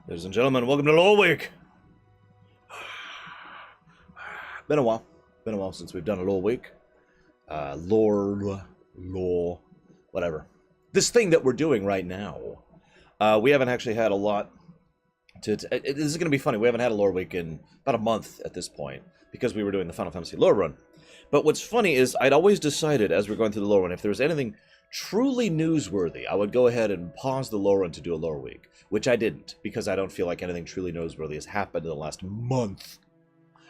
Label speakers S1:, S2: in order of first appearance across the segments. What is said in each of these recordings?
S1: Ladies and gentlemen, welcome to Loreweek. Been a while. Been a while since we've done a Loreweek. Lore, whatever. This thing that we're doing right now. We haven't actually had a lot to... This is going to be funny. We haven't had a Loreweek in about a month at this point because we were doing the Final Fantasy lore run. But what's funny is I'd always decided as we're going through the lore run, if there was anything truly newsworthy, I would go ahead and pause the lore run to do a Loreweek, which I didn't because I don't feel like anything truly newsworthy has happened in the last month.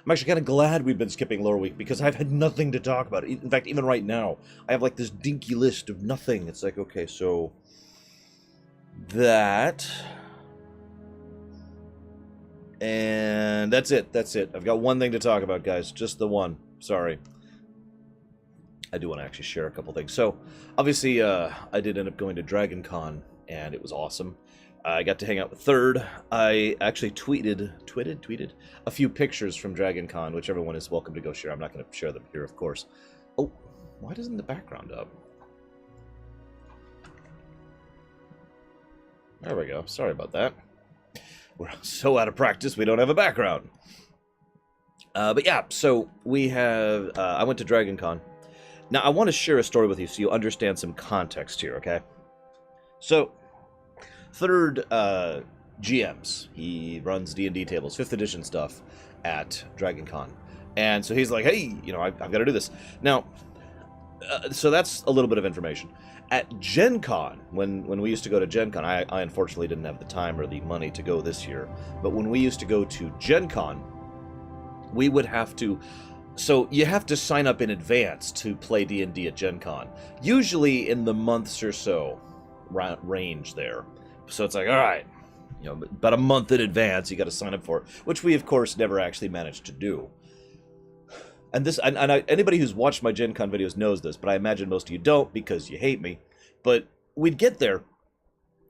S1: I'm actually kind of glad we've been skipping Loreweek because I've had nothing to talk about. In fact, even right now, I have like this dinky list of nothing. It's like, okay, so that, and that's it. That's it. I've got one thing to talk about, guys. Just the one. Sorry. I do want to actually share a couple things. So, obviously, I did end up going to Dragon Con, and it was awesome. I got to hang out with Third. I actually tweeted a few pictures from Dragon Con, which everyone is welcome to go share. I'm not going to share them here, of course. Oh, why doesn't the background up? There we go. Sorry about that. We're so out of practice, we don't have a background. But yeah, so we have... I went to Dragon Con. Now, I want to share a story with you so you understand some context here, okay? So, Third GMs. He runs D&D tables, 5th edition stuff at Dragon Con. And so he's like, hey, you know, I've got to do this. Now, so that's a little bit of information. At Gen Con, when we used to go to Gen Con, I unfortunately didn't have the time or the money to go this year, but when we used to go to Gen Con, we would have to... So you have to sign up in advance to play D&D at Gen Con. Usually in the months or so range there. So it's like, all right, you know, about a month in advance you got to sign up for it, which we of course never actually managed to do. And this, anybody who's watched my Gen Con videos knows this, but I imagine most of you don't because you hate me. But we'd get there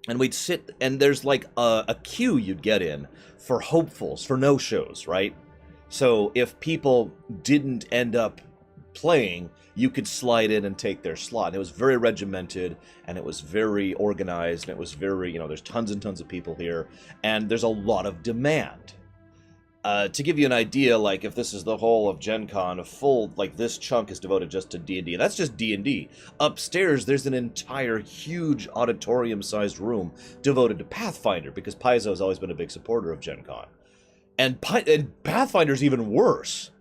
S1: and we'd sit, and there's like a queue you'd get in for hopefuls, for no-shows, right? So if people didn't end up playing, you could slide in and take their slot. And it was very regimented, and it was very organized, and it was very, you know, there's tons and tons of people here, and there's a lot of demand. To give you an idea, like, if this is the whole of Gen Con, a full, like, this chunk is devoted just to D&D. That's just D&D. Upstairs, there's an entire huge auditorium-sized room devoted to Pathfinder, because Paizo has always been a big supporter of Gen Con. And Pathfinder's even worse,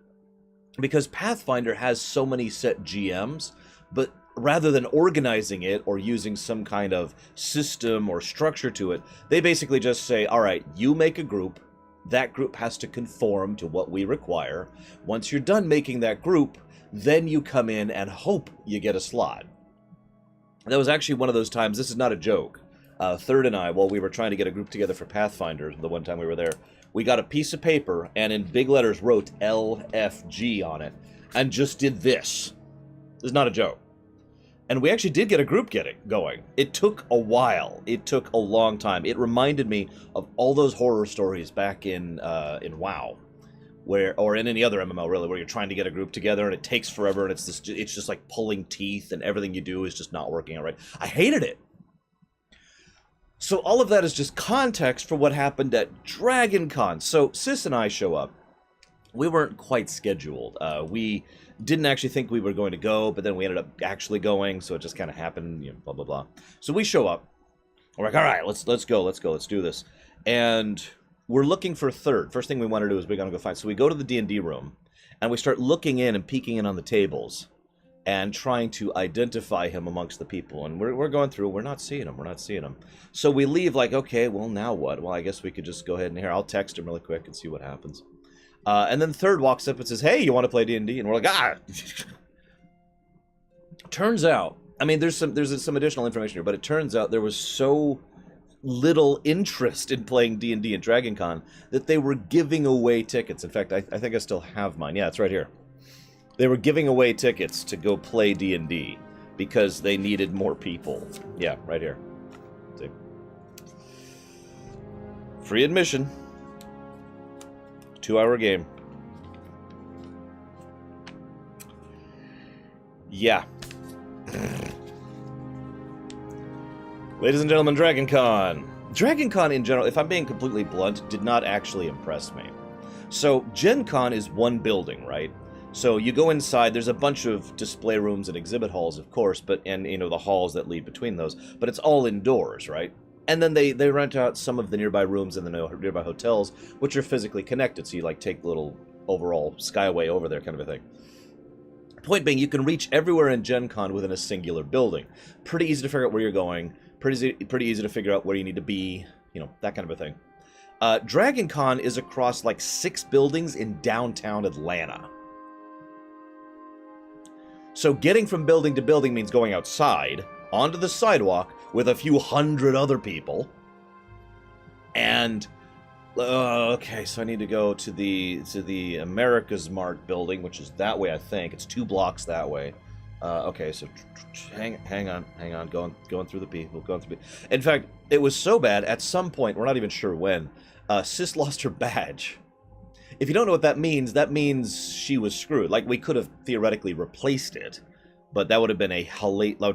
S1: because Pathfinder has so many set GMs, but rather than organizing it or using some kind of system or structure to it, they basically just say, all right, you make a group, that group has to conform to what we require. Once you're done making that group, then you come in and hope you get a slot. That was actually one of those times, this is not a joke. Third and I, while we were trying to get a group together for Pathfinder, the one time we were there, we got a piece of paper and in big letters wrote LFG on it and just did this. This is not a joke. And we actually did get a group going. It took a while. It took a long time. It reminded me of all those horror stories back in WoW, or in any other MMO really, where you're trying to get a group together and it takes forever and it's just like pulling teeth and everything you do is just not working out right. I hated it. So all of that is just context for what happened at Dragon Con. So Sis and I show up. We weren't quite scheduled. We didn't actually think we were going to go, but then we ended up actually going, so it just kind of happened, you know, blah, blah, blah. So we show up. We're like, all right, let's go, let's do this. And we're looking for Third. First thing we want to do is we're going to go find. So we go to the D&D room, and we start looking in and peeking in on the tables and trying to identify him amongst the people. And we're going through, we're not seeing him. So we leave like, okay, well, now what? Well, I guess we could just go ahead and here, I'll text him really quick and see what happens. And then Third walks up and says, hey, you want to play D&D? And we're like, ah! Turns out, I mean, there's some additional information here, but it turns out there was so little interest in playing D&D at Dragon Con that they were giving away tickets. In fact, I think I still have mine. Yeah, it's right here. They were giving away tickets to go play D&D because they needed more people. Yeah, right here. See? Free admission. 2-hour game. Yeah. Ladies and gentlemen, Dragon Con. Dragon Con in general, if I'm being completely blunt, did not actually impress me. So Gen Con is one building, right? So you go inside, there's a bunch of display rooms and exhibit halls, of course, and the halls that lead between those, but it's all indoors, right? And then they rent out some of the nearby rooms in the nearby hotels, which are physically connected, so you like take little overall skyway over there kind of a thing. Point being, you can reach everywhere in Gen Con within a singular building. Pretty easy to figure out where you're going, pretty easy to figure out where you need to be, that kind of a thing. Dragon Con is across like 6 buildings in downtown Atlanta. So getting from building to building means going outside, onto the sidewalk, with a few hundred other people. And, okay, so I need to go to the America's Mart building, which is that way, I think. It's 2 blocks that way. Okay, so hang on, going through the people, In fact, it was so bad, at some point, we're not even sure when, Sis lost her badge. If you don't know what that means she was screwed. Like, we could have theoretically replaced it, but that would have been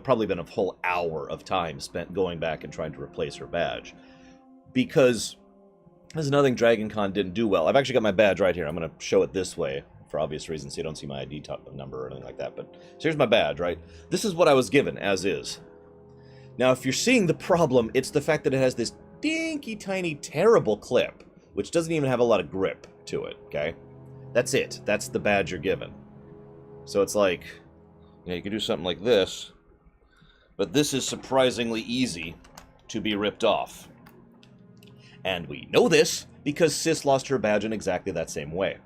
S1: probably been a whole hour of time spent going back and trying to replace her badge. Because there's another thing Dragon Con didn't do well. I've actually got my badge right here. I'm going to show it this way for obvious reasons, so you don't see my ID number or anything like that. But so here's my badge, right? This is what I was given, as is. Now, if you're seeing the problem, it's the fact that it has this dinky, tiny, terrible clip, which doesn't even have a lot of grip to it, okay? That's it. That's the badge you're given. So it's like, you can do something like this, but this is surprisingly easy to be ripped off. And we know this because Sis lost her badge in exactly that same way.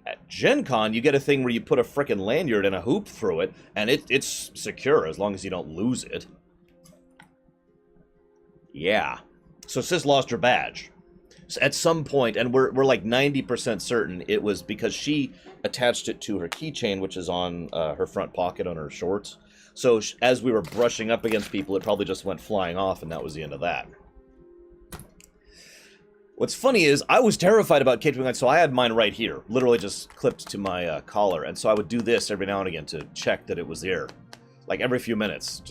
S1: At Gen Con, you get a thing where you put a frickin' lanyard and a hoop through it, and it's secure as long as you don't lose it. Yeah. So Sis lost her badge. At some point, and we're like 90% certain it was because she attached it to her keychain, which is on her front pocket on her shorts. So as we were brushing up against people, it probably just went flying off, and that was the end of that. What's funny is I was terrified about catching, so I had mine right here, literally just clipped to my collar, and so I would do this every now and again to check that it was there, like every few minutes.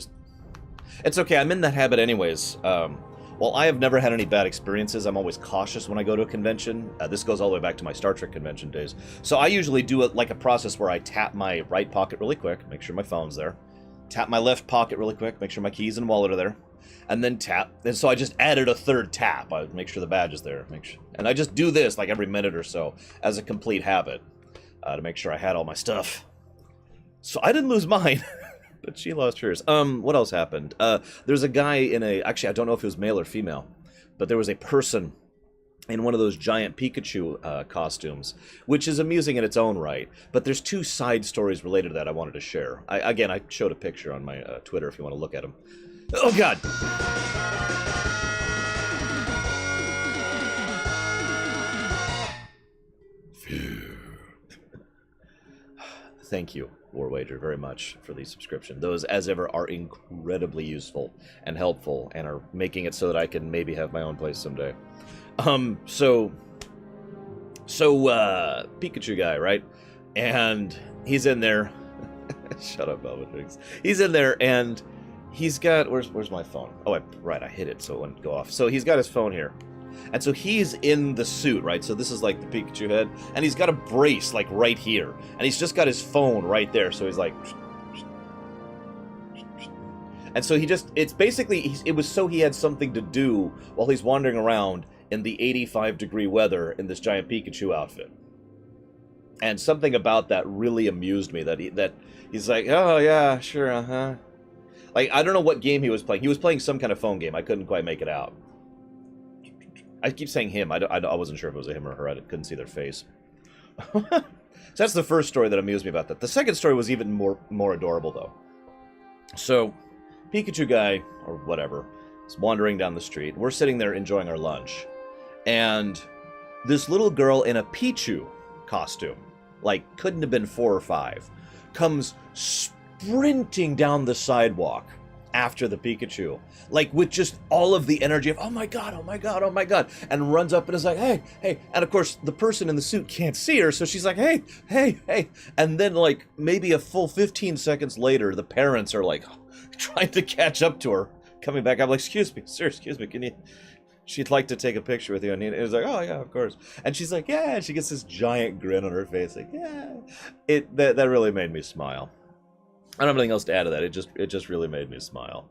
S1: It's okay, I'm in that habit anyways. Well, I have never had any bad experiences. I'm always cautious when I go to a convention. This goes all the way back to my Star Trek convention days. So I usually do it like a process where I tap my right pocket really quick, make sure my phone's there. Tap my left pocket really quick, make sure my keys and wallet are there. And then tap. And so I just added a third tap. I make sure the badge is there. And I just do this like every minute or so as a complete habit to make sure I had all my stuff. So I didn't lose mine. But she lost hers. What else happened? There's a guy in actually, I don't know if it was male or female, but there was a person in one of those giant Pikachu costumes, which is amusing in its own right. But there's 2 side stories related to that I wanted to share. I showed a picture on my Twitter if you want to look at them. Oh, God! Thank you, Warwager, very much for the subscription. Those, as ever, are incredibly useful and helpful and are making it so that I can maybe have my own place someday. So Pikachu guy, right? And he's in there. Shut up, Velvet. He's in there, and he's got... Where's my phone? Oh, I hit it so it wouldn't go off. So he's got his phone here. And so he's in the suit, right? So this is like the Pikachu head. And he's got a brace, like, right here. And he's just got his phone right there. So he's like... And so it's basically... It was so he had something to do while he's wandering around in the 85-degree weather in this giant Pikachu outfit. And something about that really amused me. That he's like, oh, yeah, sure, uh-huh. Like, I don't know what game he was playing. He was playing some kind of phone game. I couldn't quite make it out. I keep saying him. I wasn't sure if it was a him or her. I couldn't see their face. So that's the first story that amused me about that. The second story was even more adorable, though. So, Pikachu guy, or whatever, is wandering down the street. We're sitting there enjoying our lunch. And this little girl in a Pichu costume, like, couldn't have been 4 or 5, comes sprinting down the sidewalk after the Pikachu, like with just all of the energy of, oh my god, oh my god, oh my god, and runs up and is like, hey, hey, and of course the person in the suit can't see her, so she's like, hey, hey, hey, and then like maybe a full 15 seconds later, the parents are like trying to catch up to her coming back. I'm like, excuse me, sir, excuse me, can you... She'd like to take a picture with you. And it was like, oh, yeah, of course. And she's like, yeah. And she gets this giant grin on her face. Like, yeah. That really made me smile. I don't have anything else to add to that. It just really made me smile.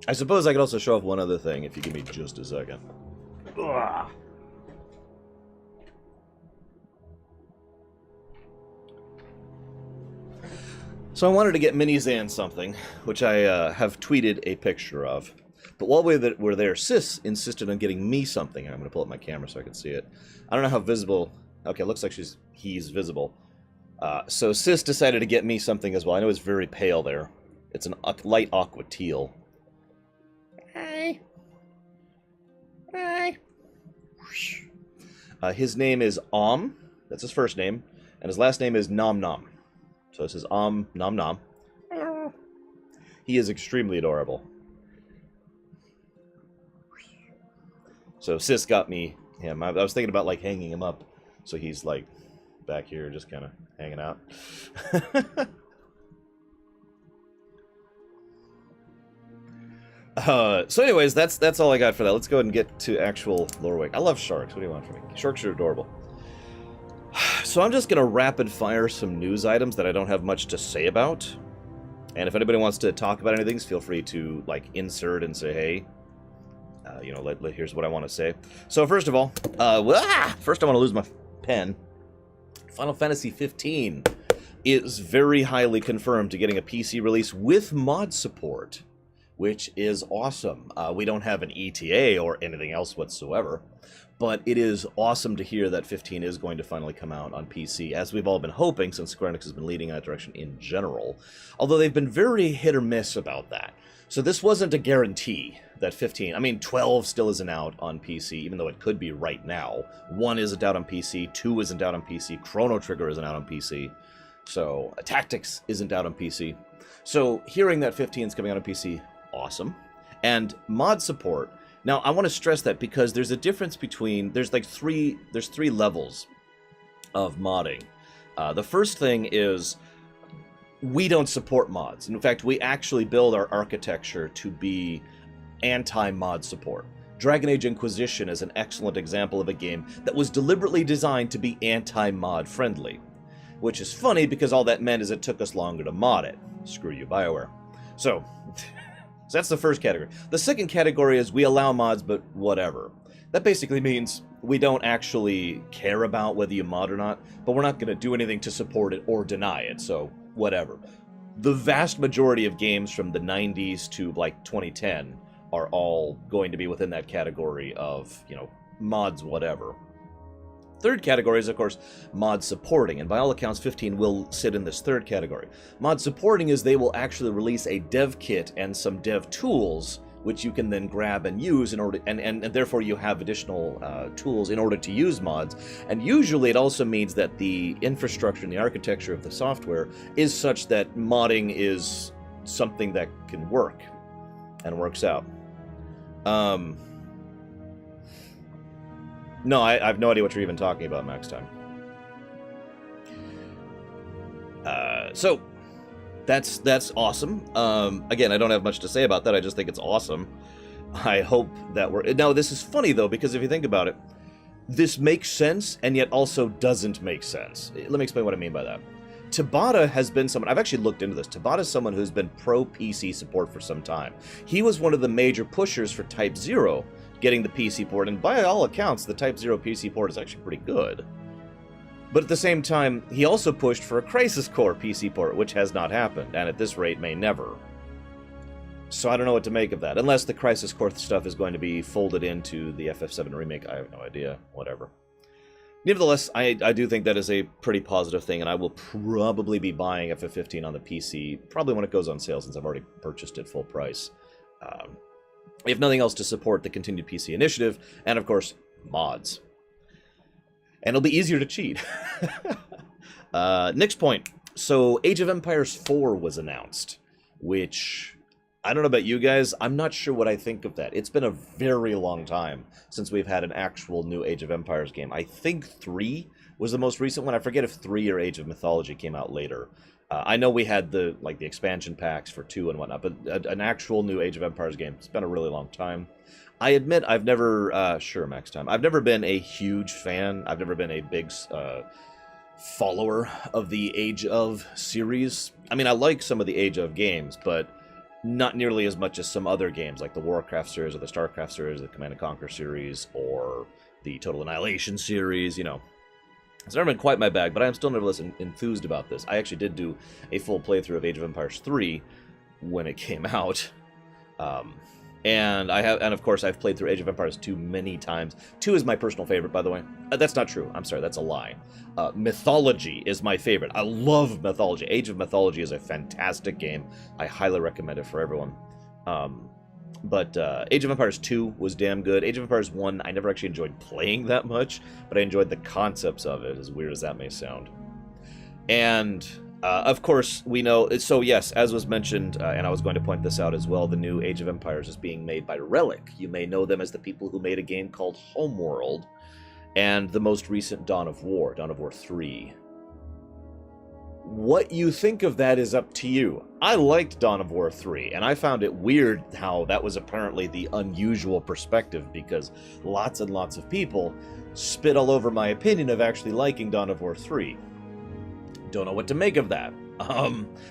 S1: I suppose I could also show off one other thing if you give me just a second. Ugh. So I wanted to get Mini Zan something, which I have tweeted a picture of. But while we were there, Sis insisted on getting me something. I'm going to pull up my camera so I can see it. I don't know how visible... Okay, it looks like he's visible. So Sis decided to get me something as well. I know it's very pale there. It's an light aqua teal. Hi. Hi. His name is That's his first name. And his last name is Nom Nom. So this is Nom Nom. He is extremely adorable. So Sis got me him. I was thinking about like hanging him up, so he's like back here just kind of hanging out. So anyways, that's all I got for that. Let's go ahead and get to actual Loreweek. I love sharks. What do you want from me? Sharks are adorable. So I'm just going to rapid fire some news items that I don't have much to say about. And if anybody wants to talk about anything, feel free to like insert and say, hey, you know, here's what I want to say. So first of all, first I want to lose my pen. Final Fantasy 15 is very highly confirmed to getting a PC release with mod support, which is awesome. We don't have an ETA or anything else whatsoever. But it is awesome to hear that 15 is going to finally come out on PC, as we've all been hoping, since Square Enix has been leading in that direction in general. Although they've been very hit or miss about that. So this wasn't a guarantee that 15... I mean, 12 still isn't out on PC, even though it could be right now. 1 isn't out on PC, 2 isn't out on PC, Chrono Trigger isn't out on PC. So, Tactics isn't out on PC. So, hearing that 15 is coming out on PC, awesome. And mod support... Now, I want to stress that because there's a difference between... There's three levels of modding. The first thing is we don't support mods. In fact, we actually build our architecture to be anti-mod support. Dragon Age Inquisition is an excellent example of a game that was deliberately designed to be anti-mod friendly. Which is funny because all that meant is it took us longer to mod it. Screw you, BioWare. So... So that's the first category. The second category is we allow mods, but whatever. That basically means we don't actually care about whether you mod or not, but we're not going to do anything to support it or deny it, so whatever. The vast majority of games from the 90s to, like, 2010 are all going to be within that category of, you know, mods whatever. Third category is, of course, mod supporting, and by all accounts, 15 will sit in this third category. Mod supporting is they will actually release a dev kit and some dev tools, which you can then grab and use in order, and therefore you have additional tools in order to use mods. And usually it also means that the infrastructure and the architecture of the software is such that modding is something that can work and works out. No, I have no idea what you're even talking about, Max Time. So, that's awesome. Again, I don't have much to say about that. I just think it's awesome. I hope that we're... Now, this is funny, though, because if you think about it, this makes sense, and yet also doesn't make sense. Let me explain what I mean by that. Tabata has been someone... I've actually looked into this. Tabata is someone who's been pro-PC support for some time. He was one of the major pushers for Type 0, getting the PC port, and by all accounts, the Type 0 PC port is actually pretty good. But at the same time, he also pushed for a Crisis Core PC port, which has not happened, and at this rate may never. So I don't know what to make of that, unless the Crisis Core stuff is going to be folded into the FF7 remake. I have no idea. Whatever. Nevertheless, I do think that is a pretty positive thing, and I will probably be buying FF15 on the PC, probably when it goes on sale, since I've already purchased it full price. If nothing else, to support the continued PC initiative, and of course, mods. And it'll be easier to cheat. Next point. So, Age of Empires 4 was announced, which, I don't know about you guys, I'm not sure what I think of that. It's been a very long time since we've had an actual new Age of Empires game. I think 3 was the most recent one. I forget if 3 or Age of Mythology came out later. I know we had the expansion packs for 2 and whatnot, but an actual new Age of Empires game, it's been a really long time. I admit I've never, sure, max time. I've never been a huge fan. I've never been a big follower of the Age of series. I mean, I like some of the Age of games, but not nearly as much as some other games, like the Warcraft series or the Starcraft series, the Command & Conquer series, or the Total Annihilation series, you know. It's never been quite my bag, but I'm still nevertheless enthused about this. I actually did do a full playthrough of Age of Empires 3 when it came out. And of course, I've played through Age of Empires 2 many times. 2 is my personal favorite, by the way. That's not true. I'm sorry, that's a lie. Mythology is my favorite. I love Mythology. Age of Mythology is a fantastic game. I highly recommend it for everyone. But Age of Empires 2 was damn good. Age of Empires 1, I never actually enjoyed playing that much, but I enjoyed the concepts of it, as weird as that may sound. And, of course, we know... So, yes, as was mentioned, and I was going to point this out as well, the new Age of Empires is being made by Relic. You may know them as the people who made a game called Homeworld, and the most recent Dawn of War 3. What you think of that is up to you. I liked Dawn of War 3, and I found it weird how that was apparently the unusual perspective, because lots and lots of people spit all over my opinion of actually liking Dawn of War 3. Don't know what to make of that.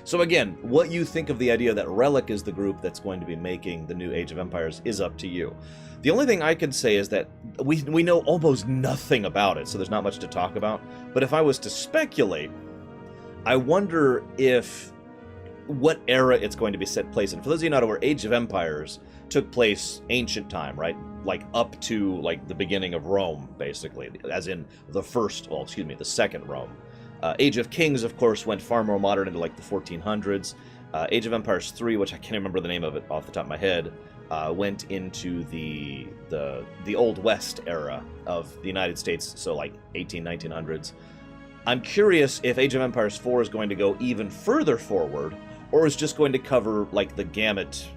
S1: So again, what you think of the idea that Relic is the group that's going to be making the new Age of Empires is up to you. The only thing I can say is that we know almost nothing about it, so there's not much to talk about. But if I was to speculate, I wonder what era it's going to be set place in. For those of you not aware, Age of Empires took place ancient time, right? Like up to the beginning of Rome, basically, as in the second Rome. Age of Kings, of course, went far more modern into the 1400s. Age of Empires 3, which I can't remember the name of it off the top of my head, went into the Old West era of the United States, so 1900s. I'm curious if Age of Empires 4 is going to go even further forward, or is just going to cover the gamut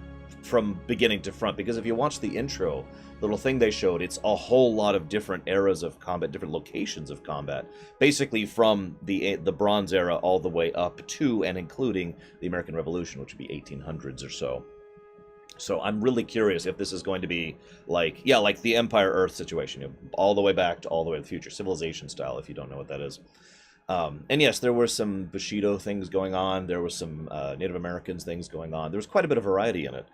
S1: from beginning to front. Because if you watch the intro, the little thing they showed, it's a whole lot of different eras of combat, different locations of combat, basically from the Bronze Era all the way up to and including the American Revolution, which would be 1800s or so. So I'm really curious if this is going to be like the Empire Earth situation, all the way back to all the way to the future, Civilization style, if you don't know what that is. And yes, there were some Bushido things going on. There was some Native Americans things going on. There was quite a bit of variety in it.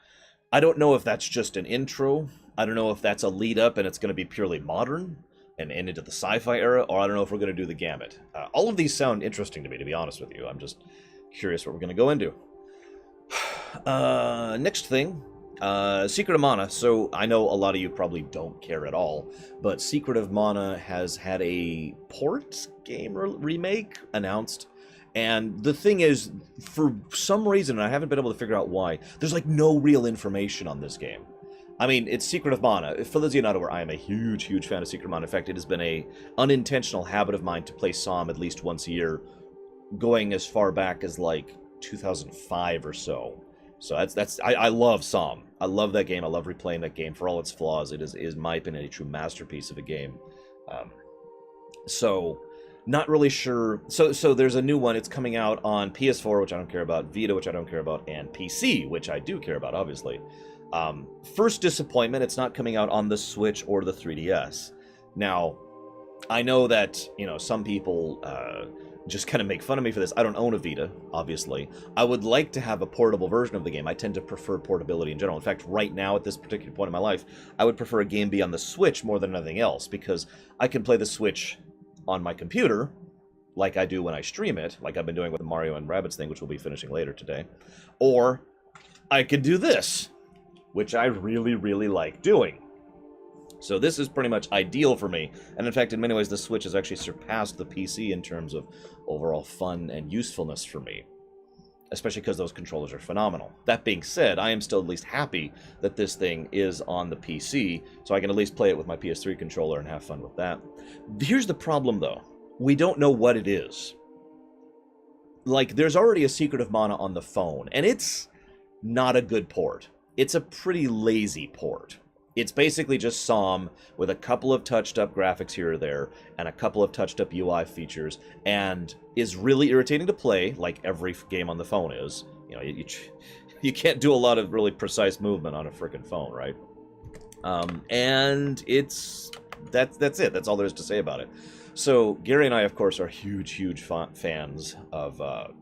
S1: I don't know if that's just an intro. I don't know if that's a lead up and it's going to be purely modern and into the sci-fi era, or I don't know if we're going to do the gamut. All of these sound interesting to me, to be honest with you. I'm just curious what we're going to go into. Next thing, Secret of Mana. So I know a lot of you probably don't care at all, but Secret of Mana has had a port game remake announced. And the thing is, for some reason, and I haven't been able to figure out why, there's no real information on this game. I mean, it's Secret of Mana. For those of you not aware, I am a huge, huge fan of Secret of Mana. In fact, it has been a unintentional habit of mine to play SOM at least once a year, going as far back as 2005 or so. So I love SOM. I love that game. I love replaying that game for all its flaws. It is in my opinion, a true masterpiece of a game. So not really sure. So there's a new one. It's coming out on PS4, which I don't care about, Vita, which I don't care about, and PC, which I do care about, obviously. First disappointment, it's not coming out on the Switch or the 3DS. Now, I know that, some people just kind of make fun of me for this. I don't own a Vita, obviously. I would like to have a portable version of the game. I tend to prefer portability in general. In fact, right now, at this particular point in my life, I would prefer a game be on the Switch more than anything else, because I can play the Switch on my computer, like I do when I stream it, like I've been doing with the Mario and Rabbids thing, which we'll be finishing later today. Or I could do this, which I really, really like doing. So this is pretty much ideal for me. And in fact, in many ways, the Switch has actually surpassed the PC in terms of overall fun and usefulness for me. Especially because those controllers are phenomenal. That being said, I am still at least happy that this thing is on the PC, so I can at least play it with my PS3 controller and have fun with that. Here's the problem, though. We don't know what it is. There's already a Secret of Mana on the phone, and it's not a good port. It's a pretty lazy port. It's basically just SOM with a couple of touched-up graphics here or there, and a couple of touched-up UI features, and is really irritating to play, like every game on the phone is. You know, you can't do a lot of really precise movement on a frickin' phone, right? And that's it. That's all there is to say about it. So Gary and I, of course, are huge fans of the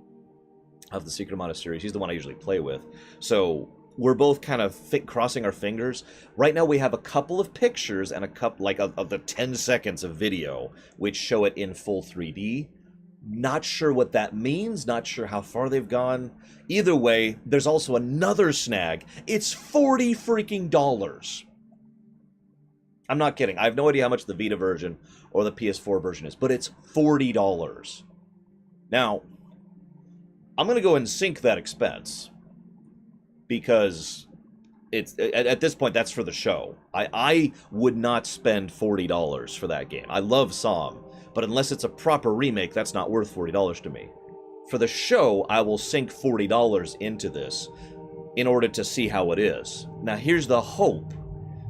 S1: Secret Mana series. He's the one I usually play with. So we're both kind of crossing our fingers. Right now we have a couple of pictures and a couple of the 10 seconds of video which show it in full 3D. Not sure what that means, not sure how far they've gone. Either way, there's also another snag. It's $40 freaking dollars. I'm not kidding. I have no idea how much the Vita version or the PS4 version is, but it's $40. Now, I'm going to go and sink that expense because it's at this point that's for the show. I would not spend $40 for that game. I love SOM, but unless it's a proper remake, that's not worth $40 to me. For the show, I will sink $40 into this in order to see how it is. Now, here's the hope.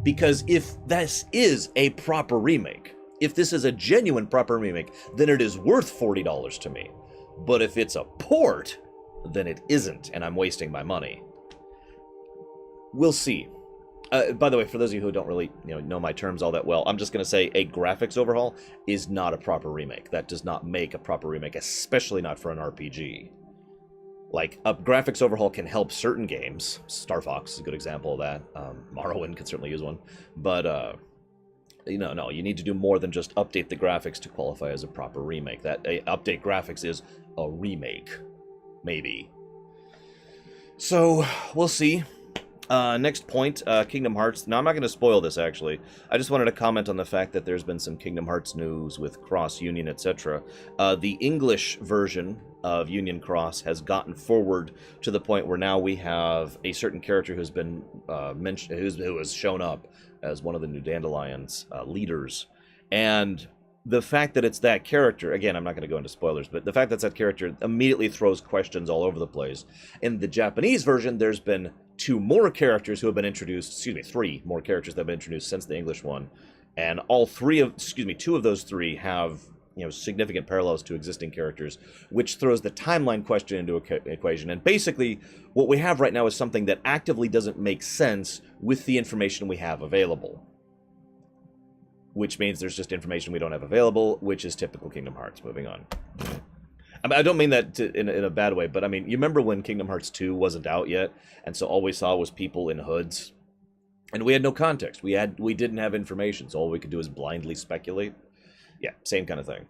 S1: Because if this is a proper remake, if this is a genuine proper remake, then it is worth $40 to me. But if it's a port, then it isn't, and I'm wasting my money. We'll see. By the way, for those of you who don't really know my terms all that well, I'm just going to say a graphics overhaul is not a proper remake. That does not make a proper remake, especially not for an RPG. Like, a graphics overhaul can help certain games. Star Fox is a good example of that. Morrowind could certainly use one. But, no, you need to do more than just update the graphics to qualify as a proper remake. That update graphics is a remake. Maybe. So, we'll see. Next point, Kingdom Hearts. Now, I'm not going to spoil this, actually. I just wanted to comment on the fact that there's been some Kingdom Hearts news with Cross, Union, etc. The English version of Union Cross has gotten forward to the point where now we have a certain character who's been mentioned, who has shown up as one of the new Dandelion's leaders. And the fact that it's that character, again, I'm not going to go into spoilers, but the fact that it's that character immediately throws questions all over the place. In the Japanese version, there's been two more characters who have been introduced, three more characters that have been introduced since the English one. And two of those three have, significant parallels to existing characters, which throws the timeline question into equation. And basically, what we have right now is something that actively doesn't make sense with the information we have available. Which means there's just information we don't have available, which is typical Kingdom Hearts. Moving on. I don't mean that in a bad way, but I mean, you remember when Kingdom Hearts 2 wasn't out yet, and so all we saw was people in hoods? And we had no context. We didn't have information, so all we could do is blindly speculate. Yeah, same kind of thing.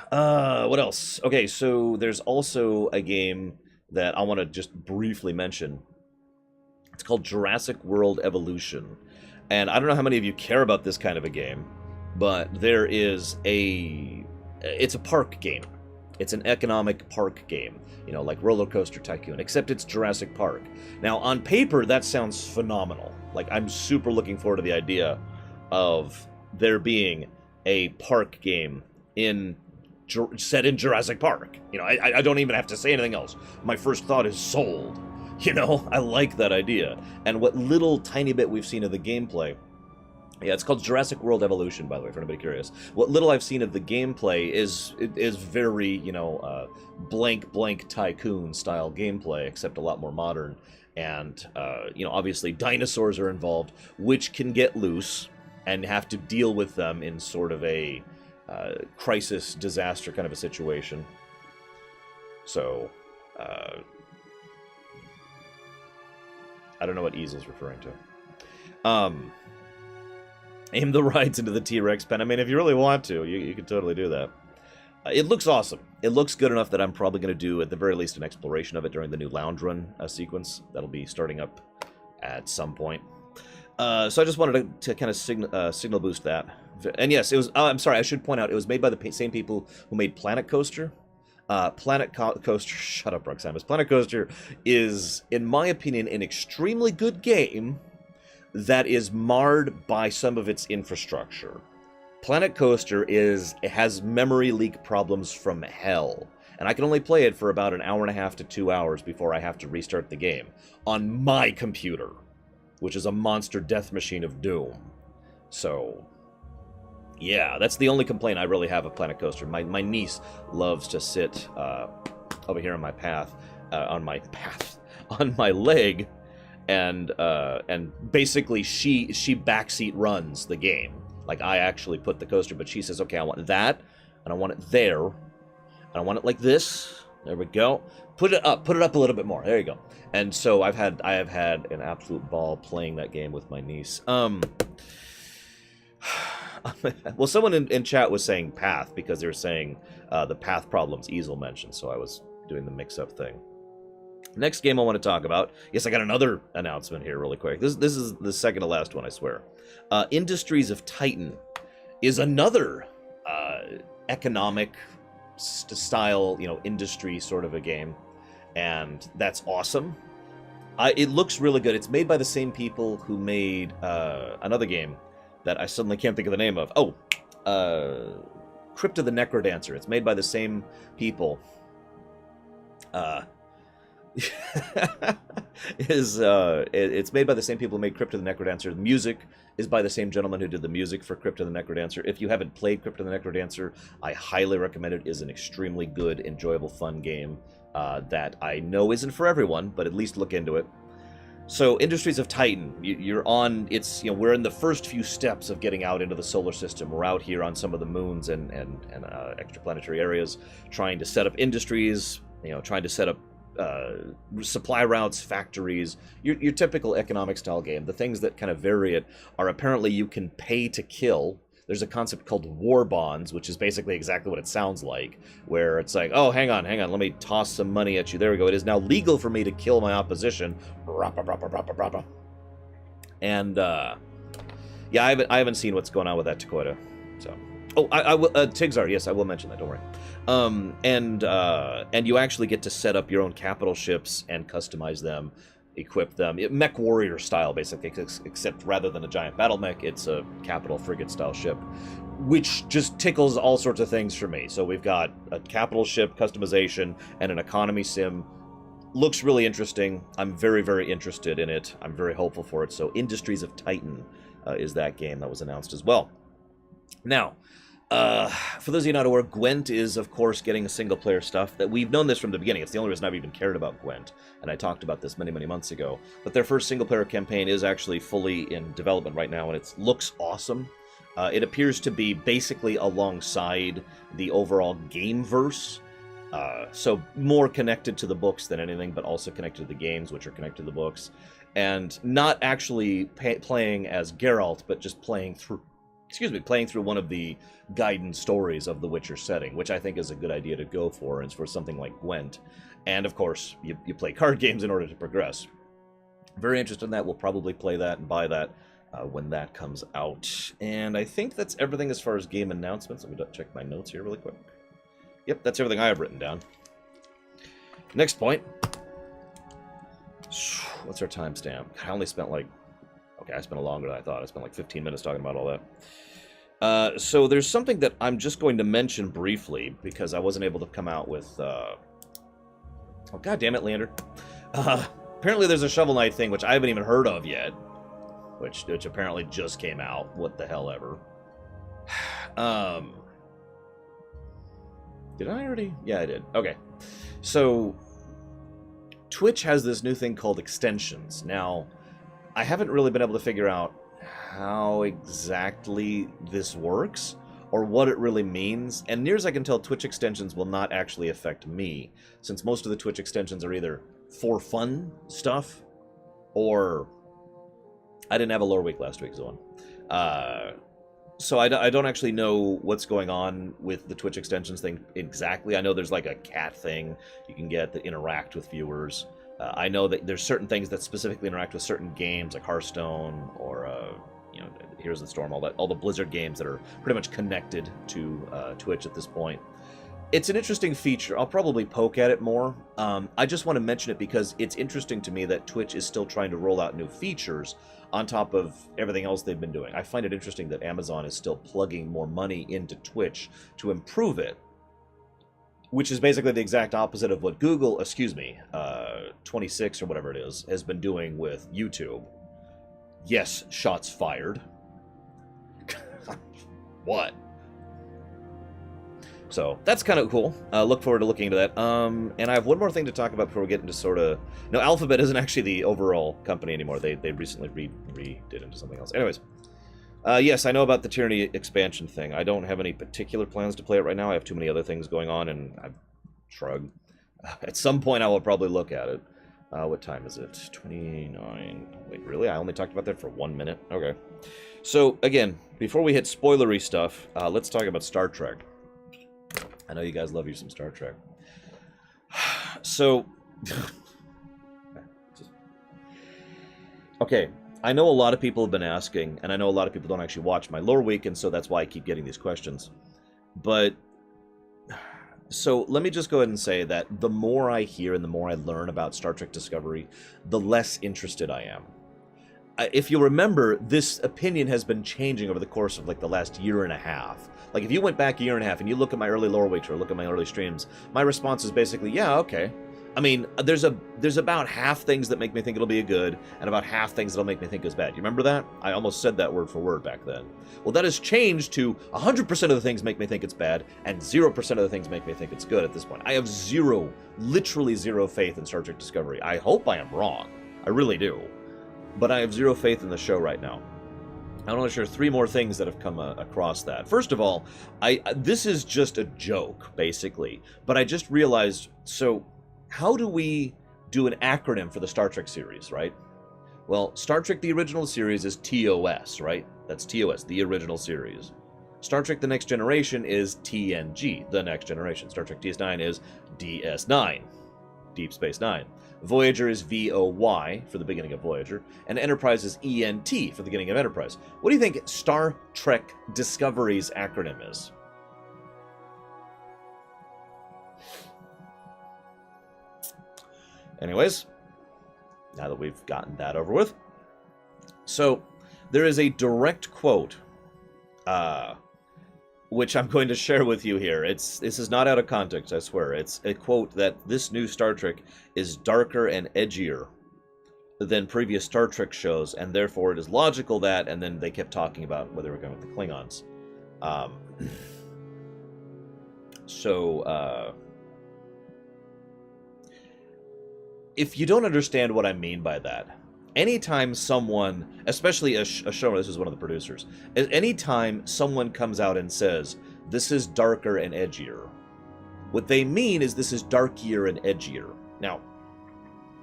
S1: What else? Okay, so there's also a game that I want to just briefly mention. It's called Jurassic World Evolution. And I don't know how many of you care about this kind of a game, but it's a park game. It's an economic park game, like Roller Coaster Tycoon, except it's Jurassic Park. Now, on paper, that sounds phenomenal. Like, I'm super looking forward to the idea of there being a park game set in Jurassic Park. I don't even have to say anything else. My first thought is sold. I like that idea. And what little tiny bit we've seen of the gameplay, yeah, it's called Jurassic World Evolution, by the way, for anybody curious. What little I've seen of the gameplay is very, blank tycoon style gameplay, except a lot more modern. And, obviously dinosaurs are involved, which can get loose and have to deal with them in sort of a crisis, disaster kind of a situation. So, I don't know what Easel's referring to. Aim the rides into the T-Rex pen. I mean, if you really want to, you can totally do that. It looks awesome. It looks good enough that I'm probably going to do, at the very least, an exploration of it during the new Lounge Run sequence. That'll be starting up at some point. So I just wanted to kind of signal boost that. And yes, it was... I'm sorry, I should point out, it was made by the same people who made Planet Coaster. Planet Coaster... Shut up, Roxamus. Planet Coaster is, in my opinion, an extremely good game that is marred by some of its infrastructure. Planet Coaster has memory leak problems from hell, and I can only play it for about an hour and a half to 2 hours before I have to restart the game on my computer. which is a monster death machine of doom. So, yeah, that's the only complaint I really have of Planet Coaster. My niece loves to sit over here on my path, on my leg, and basically she backseat runs the game. Like, I actually put the coaster, but she says, okay, I want that, and I want it there, and I want it like this. There we go. Put it up a little bit more. There you go. And so I have had an absolute ball playing that game with my niece. Well, someone in chat was saying path because they were saying the path problems Easel mentioned, so I was doing the mix-up thing. Next game I want to talk about. Yes, I got another announcement here really quick. This is the second to last one, I swear. Industries of Titan is another economic style, industry sort of a game, and that's awesome. It looks really good. It's made by the same people who made another game that I suddenly can't think of the name of. Oh, Crypt of the Necrodancer. It's made by the same people. It's made by the same people who made Crypt of the Necrodancer. The music is by the same gentleman who did the music for Crypt of the Necrodancer. If you haven't played Crypt of the Necrodancer, I highly recommend it. It is an extremely good, enjoyable, fun game that I know isn't for everyone, but at least look into it. So, Industries of Titan, you're on, we're in the first few steps of getting out into the solar system. We're out here on some of the moons and extraplanetary areas, trying to set up industries, trying to set up supply routes, factories, your typical economic style game. The things that kind of vary it are apparently you can pay to kill. There's a concept called war bonds, which is basically exactly what it sounds like, where it's like, oh, hang on, let me toss some money at you. There we go. It is now legal for me to kill my opposition. And yeah, I haven't seen what's going on with that Dakota. So, oh, I will. Tigzar, yes, I will mention that. Don't worry. And you actually get to set up your own capital ships and customize them, equip them, mech warrior style basically, except rather than a giant battle mech, it's a capital frigate style ship, which just tickles all sorts of things for me. So we've got a capital ship customization and an economy sim. Looks really interesting. I'm very, very interested in it. I'm very hopeful for it. So Industries of Titan is that game that was announced as well. Now, for those of you not aware, Gwent is, of course, getting a single-player stuff. That we've known this from the beginning. It's the only reason I've even cared about Gwent, and I talked about this many, many months ago. But their first single-player campaign is actually fully in development right now, and it looks awesome. It appears to be basically alongside the overall gameverse, so more connected to the books than anything, but also connected to the games, which are connected to the books, and not actually playing as Geralt, but just playing through one of the guidance stories of the Witcher setting, which I think is a good idea to go for, and for something like Gwent. And of course, you play card games in order to progress. Very interested in that. We'll probably play that and buy that when that comes out. And I think that's everything as far as game announcements. Let me check my notes here really quick. Yep, that's everything I have written down. Next point. What's our timestamp? I only spent okay, I spent longer than I thought. I spent 15 minutes talking about all that. So there's something that I'm just going to mention briefly because I wasn't able to come out with... Oh, God damn it, Leander. Apparently there's a Shovel Knight thing, which I haven't even heard of yet. Which apparently just came out. What the hell ever. Did I already? Yeah, I did. Okay. So, Twitch has this new thing called extensions. Now, I haven't really been able to figure out how exactly this works or what it really means. And near as I can tell, Twitch extensions will not actually affect me, since most of the Twitch extensions are either for fun stuff or... I didn't have a Loreweek last week, so so I don't actually know what's going on with the Twitch extensions thing exactly. I know there's a cat thing you can get that interact with viewers. I know that there's certain things that specifically interact with certain games, like Hearthstone or Heroes of the Storm, all the Blizzard games that are pretty much connected to Twitch at this point. It's an interesting feature. I'll probably poke at it more. I just want to mention it because it's interesting to me that Twitch is still trying to roll out new features on top of everything else they've been doing. I find it interesting that Amazon is still plugging more money into Twitch to improve it, which is basically the exact opposite of what Google, 26 or whatever it is, has been doing with YouTube. Yes, shots fired. What? So that's kind of cool. Look forward to looking into that. And I have one more thing to talk about before we get into sort of... No, Alphabet isn't actually the overall company anymore. They recently redid into something else. Anyways, yes, I know about the Tyranny expansion thing. I don't have any particular plans to play it right now. I have too many other things going on, and I shrug. At some point, I will probably look at it. What time is it? 29. Wait, really? I only talked about that for 1 minute? Okay. So, again, before we hit spoilery stuff, let's talk about Star Trek. I know you guys love you some Star Trek. So, okay, I know a lot of people have been asking, and I know a lot of people don't actually watch my Loreweek, and so that's why I keep getting these questions. But, so let me just go ahead and say that the more I hear and the more I learn about Star Trek Discovery, the less interested I am. If you remember, this opinion has been changing over the course of like the last year and a half. Like if you went back a year and a half and you look at my early Loreweeks or look at my early streams, my response is basically, yeah, okay. I mean, there's about half things that make me think it'll be a good, and about half things that'll make me think it's bad. You remember that? I almost said that word for word back then. Well, that has changed to 100% of the things make me think it's bad, and 0% of the things make me think it's good at this point. I have zero, literally zero faith in Star Trek Discovery. I hope I am wrong. I really do. But I have zero faith in the show right now. I want to share 3 more things that have come across that. First of all, this is just a joke, basically. But I just realized, so how do we do an acronym for the Star Trek series, right? Well, Star Trek the original series is TOS, right? That's TOS, the original series. Star Trek the Next Generation is TNG, the Next Generation. Star Trek DS9 is DS9, Deep Space Nine. Voyager is VOY for the beginning of Voyager, and Enterprise is ENT for the beginning of Enterprise. What do you think Star Trek Discovery's acronym is? Anyways, now that we've gotten that over with. So, there is a direct quote, which I'm going to share with you here. This is not out of context, I swear. It's a quote that this new Star Trek is darker and edgier than previous Star Trek shows, and therefore it is logical that, and then they kept talking about whether we're going with the Klingons. If you don't understand what I mean by that, anytime someone, especially a showrunner, this is one of the producers, anytime someone comes out and says, this is darker and edgier, what they mean is this is darkier and edgier. Now,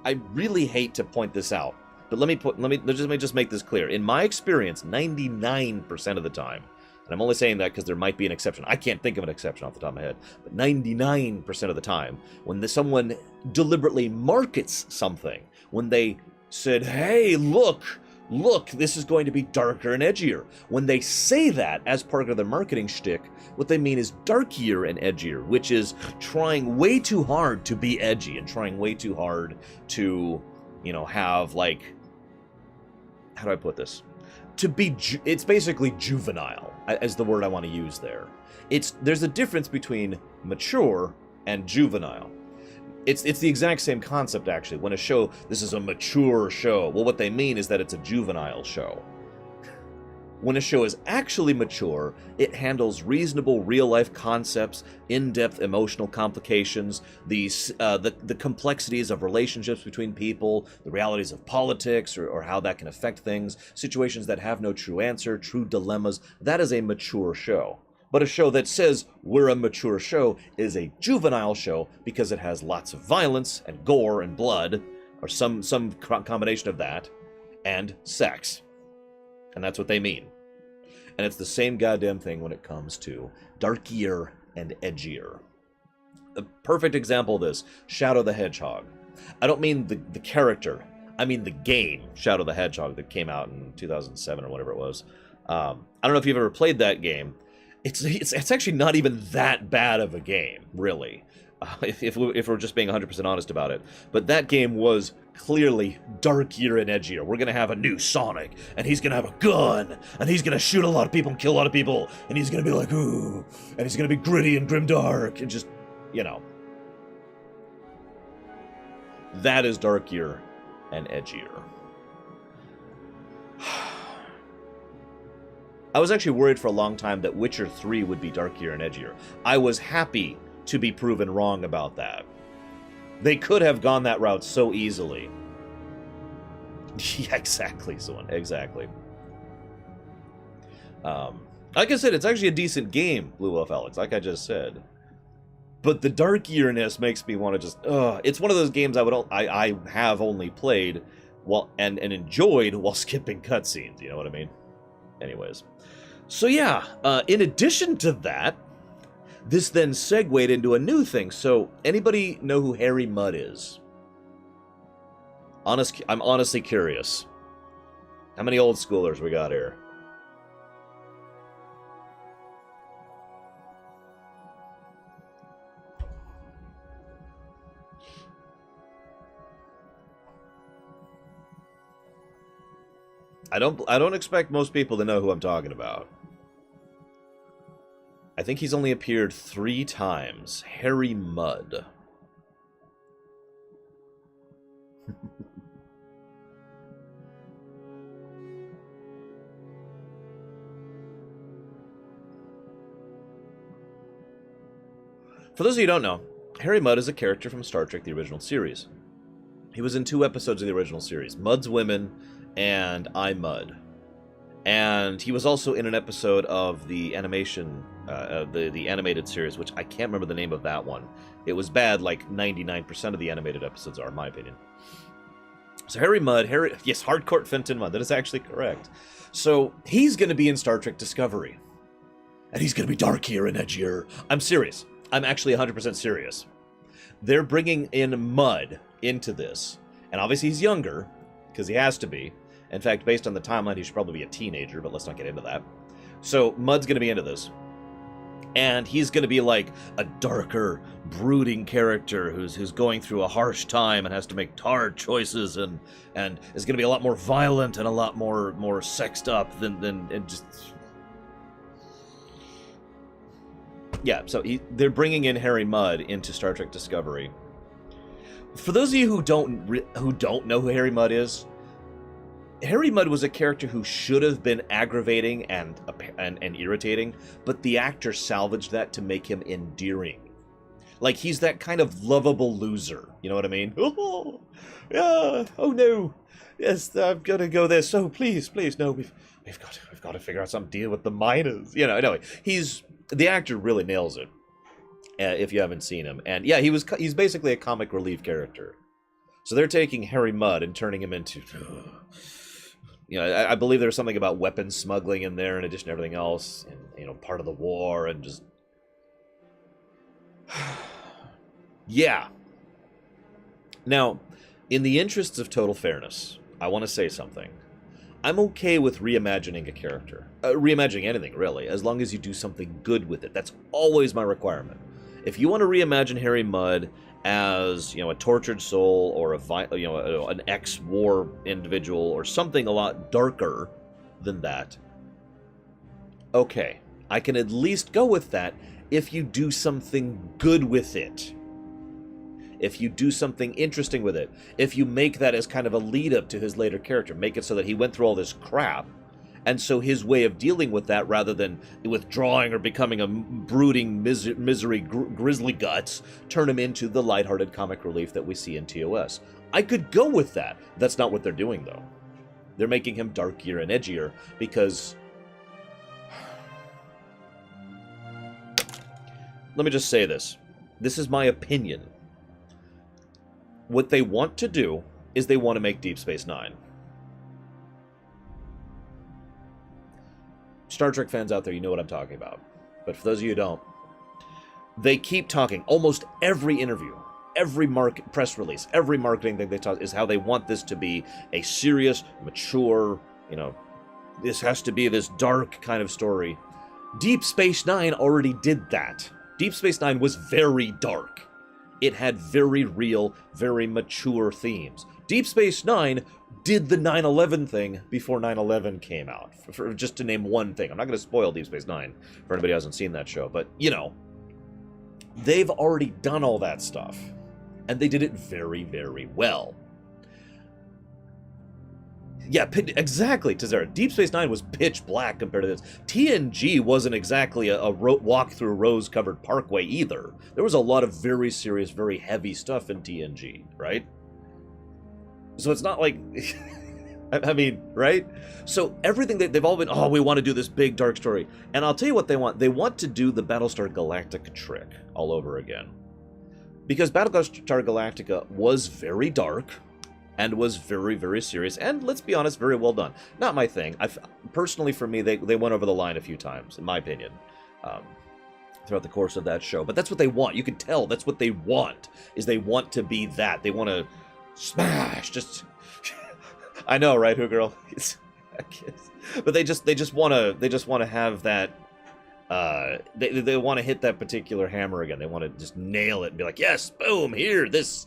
S1: I really hate to point this out, but let me just make this clear. In my experience, 99% of the time, and I'm only saying that because there might be an exception. I can't think of an exception off the top of my head. But 99% of the time, when someone deliberately markets something, when they said, hey, look, this is going to be darker and edgier. When they say that as part of their marketing shtick, what they mean is darkier and edgier, which is trying way too hard to be edgy and trying way too hard to, have, like, how do I put this? It's basically juvenile, as the word I want to use there. There's a difference between mature and juvenile. It's the exact same concept, actually. When a show, this is a mature show, well, what they mean is that it's a juvenile show. When a show is actually mature, it handles reasonable real-life concepts, in-depth emotional complications, the complexities of relationships between people, the realities of politics or how that can affect things, situations that have no true answer, true dilemmas. That is a mature show. But a show that says we're a mature show is a juvenile show because it has lots of violence and gore and blood, or some combination of that, and sex. And that's what they mean. And it's the same goddamn thing when it comes to darkier and edgier. A perfect example of this, Shadow the Hedgehog. I don't mean the character, I mean the game, Shadow the Hedgehog, that came out in 2007 or whatever it was. I don't know if you've ever played that game. It's actually not even that bad of a game, really, if we're just being 100% honest about it. But that game was clearly darkier and edgier. We're gonna have a new Sonic, and he's gonna have a gun, and he's gonna shoot a lot of people and kill a lot of people, and he's gonna be like, ooh, and he's gonna be gritty and grimdark, and just, that is darkier and edgier. I was actually worried for a long time that Witcher 3 would be darkier and edgier. I was happy to be proven wrong about that. They could have gone that route so easily. Yeah, exactly, Swan. Exactly. Like I said, it's actually a decent game, Blue Wolf Alex, like I just said. But the darkierness makes me want to just... it's one of those games I have only played and enjoyed while skipping cutscenes, you know what I mean? Anyways. So yeah, in addition to that, this then segued into a new thing. So, anybody know who Harry Mudd is? I'm honestly curious. How many old schoolers we got here? I don't expect most people to know who I'm talking about. I think he's only appeared 3 times. Harry Mudd. For those of you who don't know, Harry Mudd is a character from Star Trek, the original series. He was in 2 episodes of the original series, Mudd's Women and I, Mudd. And he was also in an episode of the animation, the animated series, which I can't remember the name of that one. It was bad, like 99% of the animated episodes are, in my opinion. So Harry Mudd, yes, Hardcourt Fenton Mudd, that is actually correct. So he's going to be in Star Trek Discovery. And he's going to be darkier and edgier. I'm serious. I'm actually 100% serious. They're bringing in Mudd into this. And obviously he's younger, because he has to be. In fact, based on the timeline, he should probably be a teenager, but let's not get into that. So Mudd's going to be into this. And he's going to be like a darker, brooding character who's going through a harsh time and has to make hard choices and is going to be a lot more violent and a lot more sexed up than just... Yeah, so they're bringing in Harry Mudd into Star Trek Discovery. For those of you who don't know who Harry Mudd is, Harry Mudd was a character who should have been aggravating and irritating, but the actor salvaged that to make him endearing. Like, he's that kind of lovable loser, you know what I mean? Oh, yeah, oh no, yes, I'm gonna go there, so please, no, we've got to figure out some deal with the miners, you know, anyway, the actor really nails it, if you haven't seen him, and yeah, he's basically a comic relief character. So they're taking Harry Mudd and turning him into... You know, I believe there's something about weapons smuggling in there in addition to everything else. And, you know, part of the war and just... Yeah. Now, in the interests of total fairness, I want to say something. I'm okay with reimagining a character. Reimagining anything, really, as long as you do something good with it. That's always my requirement. If you want to reimagine Harry Mudd as, you know, a tortured soul or an ex-war individual or something a lot darker than that, okay, I can at least go with that if you do something good with it. If you do something interesting with it. If you make that as kind of a lead-up to his later character. Make it so that he went through all this crap, and so his way of dealing with that, rather than withdrawing or becoming a brooding misery grizzly guts, turn him into the lighthearted comic relief that we see in TOS. I could go with that. That's not what they're doing, though. They're making him darkier and edgier because... Let me just say this. This is my opinion. What they want to do is they want to make Deep Space Nine. Star Trek fans out there, you know what I'm talking about. But for those of you who don't, they keep talking. Almost every interview, every press release, every marketing thing they talk is how they want this to be a serious, mature, you know, this has to be this dark kind of story. Deep Space Nine already did that. Deep Space Nine was very dark. It had very real, very mature themes. Deep Space Nine did the 9/11 thing before 9/11 came out. For just to name one thing. I'm not going to spoil Deep Space Nine for anybody who hasn't seen that show. But, you know, they've already done all that stuff. And they did it very, very well. Yeah, exactly, Tazera. Deep Space Nine was pitch black compared to this. TNG wasn't exactly a walk through rose-covered parkway either. There was a lot of very serious, very heavy stuff in TNG, right? So it's not like... I mean, right? So everything they've all been, oh, we want to do this big dark story. And I'll tell you what they want. They want to do the Battlestar Galactica trick all over again. Because Battlestar Galactica was very dark and was very, very serious. And let's be honest, very well done. Not my thing. Personally, for me, they went over the line a few times, in my opinion, throughout the course of that show. But that's what they want. You can tell that's what they want, is they want to be that. They want to smash, just... I know, right, Who Girl? But they just want to have that. They want to hit that particular hammer again. They want to just nail it and be like, yes, boom, here, this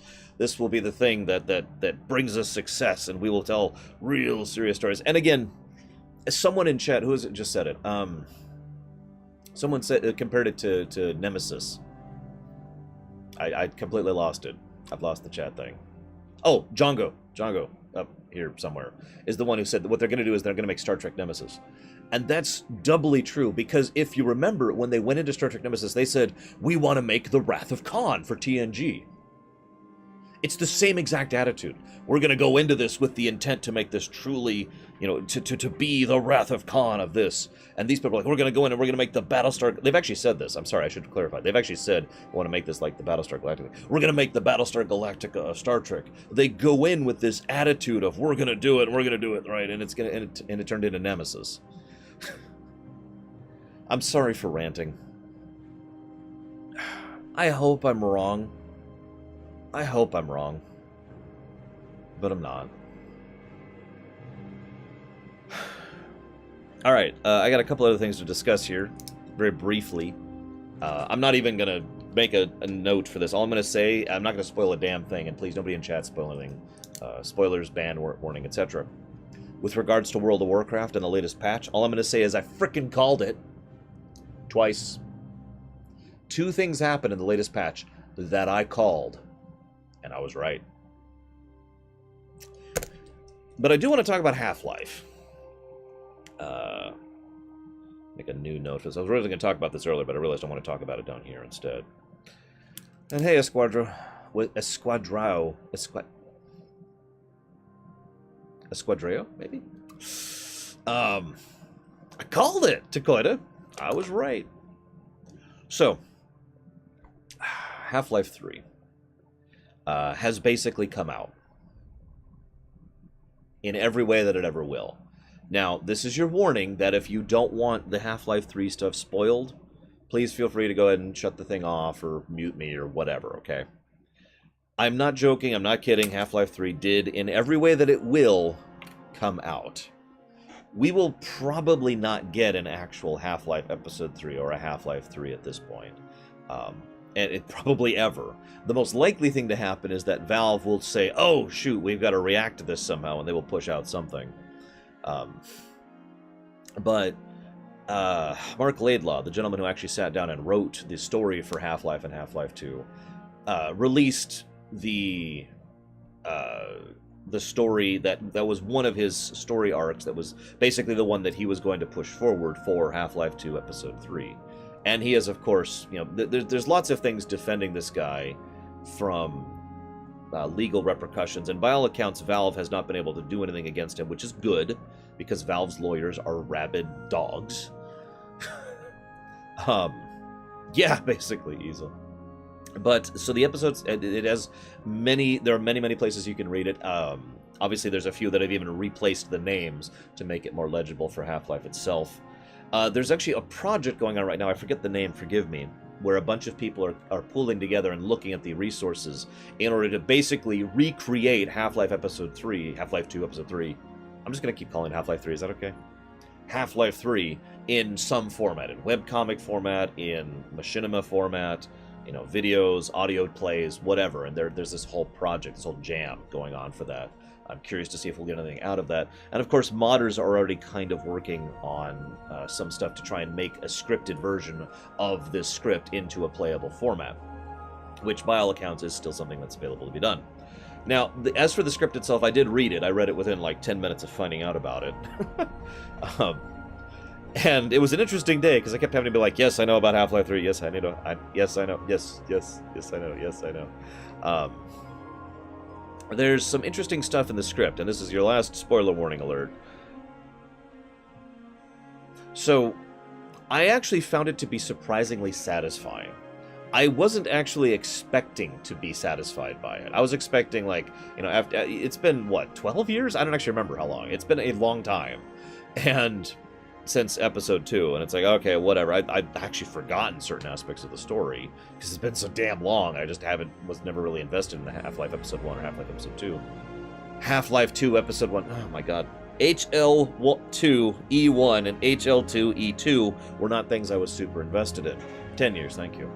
S1: will be the thing that brings us success, and we will tell real serious stories. And again, someone in chat, who is it, just said it. Someone said compared it to Nemesis. I completely lost it. I've lost the chat thing. Oh, Django. Up here somewhere, is the one who said that what they're going to do is they're going to make Star Trek Nemesis. And that's doubly true, because if you remember, when they went into Star Trek Nemesis, they said, we want to make the Wrath of Khan for TNG. It's the same exact attitude. We're going to go into this with the intent to make this truly, you know, to be the Wrath of Khan of this. And these people are like, we're going to go in and we're going to make the Battlestar... They've actually said this. I'm sorry, I should clarify. They've actually said, we want to make this like the Battlestar Galactica. We're going to make the Battlestar Galactica of Star Trek. They go in with this attitude of, we're going to do it, right? And it's going to... And it turned into Nemesis. I'm sorry for ranting. I hope I'm wrong. I hope I'm wrong, but I'm not. All right, I got a couple other things to discuss here, very briefly. I'm not even going to make a note for this. All I'm going to say, I'm not going to spoil a damn thing, and please, nobody in chat spoil anything. Spoilers, ban, warning, etc. With regards to World of Warcraft and the latest patch, all I'm going to say is I frickin' called it. Twice. 2 things happened in the latest patch that I called. And I was right. But I do want to talk about Half-Life. Make a new note for this. I was really going to talk about this earlier, but I realized I want to talk about it down here instead. And hey, Esquadro, maybe? I called it, Takoida. I was right. So, Half-Life 3. Has basically come out in every way that it ever will. Now, this is your warning that if you don't want the Half-Life 3 stuff spoiled, please feel free to go ahead and shut the thing off or mute me or whatever, okay? I'm not joking, I'm not kidding. Half-Life 3 did, in every way that it will, come out. We will probably not get an actual Half-Life Episode 3 or a Half-Life 3 at this point. And it probably ever. The most likely thing to happen is that Valve will say, oh, shoot, we've got to react to this somehow, and they will push out something. But Mark Laidlaw, the gentleman who actually sat down and wrote the story for Half-Life and Half-Life 2, released the story that was one of his story arcs that was basically the one that he was going to push forward for Half-Life 2 Episode 3. And he is, of course, you know, there's lots of things defending this guy from legal repercussions. And by all accounts, Valve has not been able to do anything against him, which is good, because Valve's lawyers are rabid dogs. Yeah, basically, easily. But, so the episodes, it has many, there are many places you can read it. Obviously, there's a few that have even replaced the names to make it more legible for Half-Life itself. There's actually a project going on right now, I forget the name, forgive me, where a bunch of people are pooling together and looking at the resources in order to basically recreate Half-Life Episode 3, Half-Life 2 Episode 3. I'm just going to keep calling it Half-Life 3, is that okay? Half-Life 3 in some format, in webcomic format, in machinima format, you know, videos, audio plays, whatever. And there's this whole project, this whole jam going on for that. I'm curious to see if we'll get anything out of that. And of course, modders are already kind of working on some stuff to try and make a scripted version of this script into a playable format, which by all accounts is still something that's available to be done. Now, as for the script itself, I did read it. I read it within like 10 minutes of finding out about it. um, and it was an interesting day because I kept having to be like, yes, I know about Half-Life 3. Yes, I know. Yes, I know. Yes, I know. Yes, I know. There's some interesting stuff in the script, and this is your last spoiler warning alert. So, I actually found it to be surprisingly satisfying. I wasn't actually expecting to be satisfied by it. I was expecting, like, you know, after it's been, what, 12 years? I don't actually remember how long. It's been a long time. And since episode 2, and it's like, okay, whatever. I'd actually forgotten certain aspects of the story, because it's been so damn long. I just was never really invested in the Half-Life Episode 1 or Half-Life Episode 2. Half-Life 2 Episode 1, oh my god. HL2E1 and HL2E2 were not things I was super invested in. 10 years, thank you.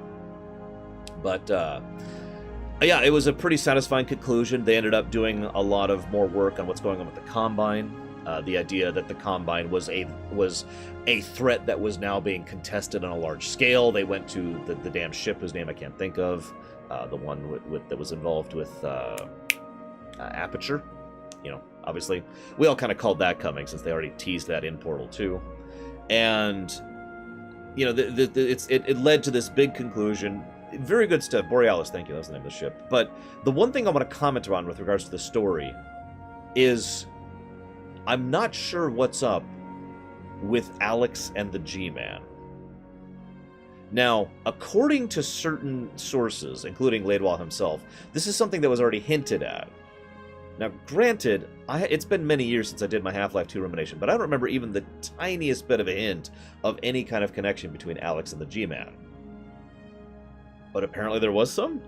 S1: But, yeah, it was a pretty satisfying conclusion. They ended up doing a lot of more work on what's going on with the Combine. The idea that the Combine was a threat that was now being contested on a large scale. They went to the damn ship whose name I can't think of. The one that was involved with Aperture. You know, obviously. We all kind of called that coming since they already teased that in Portal 2. And, you know, it led to this big conclusion. Very good stuff. Borealis, thank you. That was the name of the ship. But the one thing I want to comment on with regards to the story is I'm not sure what's up with Alex and the G-Man. Now, according to certain sources, including Laidlaw himself, this is something that was already hinted at. Now, granted, it's been many years since I did my Half-Life 2 rumination, but I don't remember even the tiniest bit of a hint of any kind of connection between Alex and the G-Man. But apparently there was some.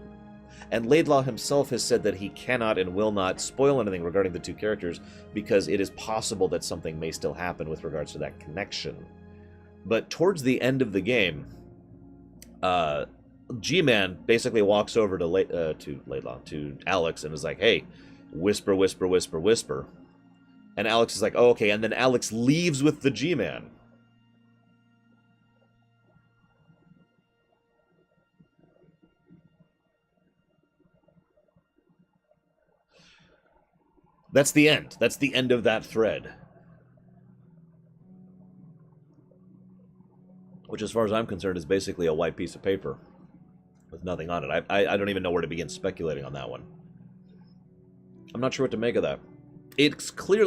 S1: And Laidlaw himself has said that he cannot and will not spoil anything regarding the two characters because it is possible that something may still happen with regards to that connection. But towards the end of the game, G-Man basically walks over to Alex and is like, hey, whisper, whisper, whisper, whisper. And Alex is like, oh, okay. And then Alex leaves with the G-Man. That's the end. That's the end of that thread. Which, as far as I'm concerned, is basically a white piece of paper with nothing on it. I don't even know where to begin speculating on that one. I'm not sure what to make of that. It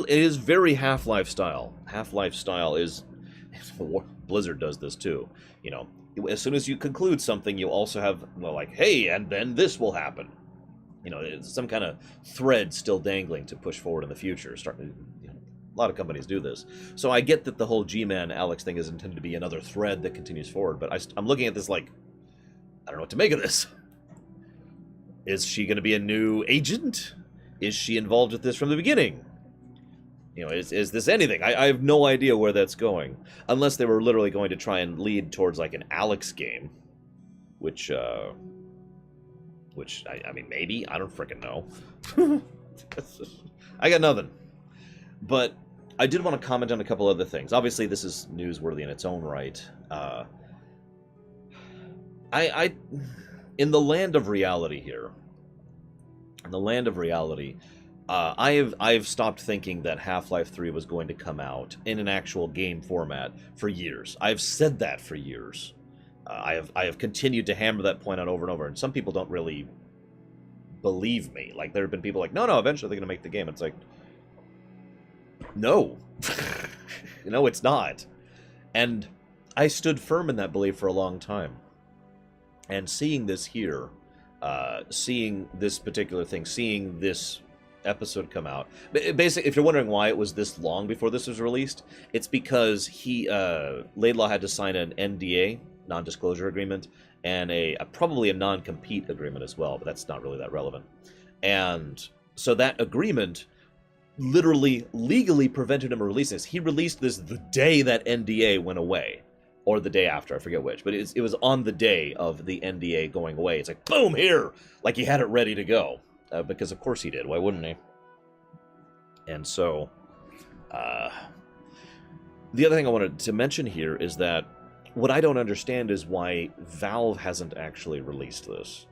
S1: is very Half-Life style. Half-Life style is... Blizzard does this too. You know, as soon as you conclude something, you also have, well, like, hey, and then this will happen. You know, it's some kind of thread still dangling to push forward in the future. A lot of companies do this. So I get that the whole G-Man Alex thing is intended to be another thread that continues forward, but I'm looking at this like, I don't know what to make of this. Is she going to be a new agent? Is she involved with this from the beginning? You know, is this anything? I have no idea where that's going. Unless they were literally going to try and lead towards like an Alex game. Which, I mean, maybe. I don't frickin' know. I got nothing. But I did want to comment on a couple other things. Obviously, this is newsworthy in its own right. In the land of reality here, I've stopped thinking that Half-Life 3 was going to come out in an actual game format for years. I've said that for years. I have continued to hammer that point out over and over, and some people don't really believe me. Like, there have been people like, no, eventually they're going to make the game. It's like, no. No, it's not. And I stood firm in that belief for a long time. And seeing this here, seeing this particular thing, seeing this episode come out, basically, if you're wondering why it was this long before this was released, it's because Laidlaw had to sign an NDA, non-disclosure agreement, and probably a non-compete agreement as well, but that's not really that relevant. And so that agreement literally legally prevented him from releasing this. He released this the day that NDA went away, or the day after, I forget which, but it was on the day of the NDA going away. It's like, boom, here! Like he had it ready to go. Because of course he did. Why wouldn't he? And so, the other thing I wanted to mention here is that what I don't understand is why Valve hasn't actually released this.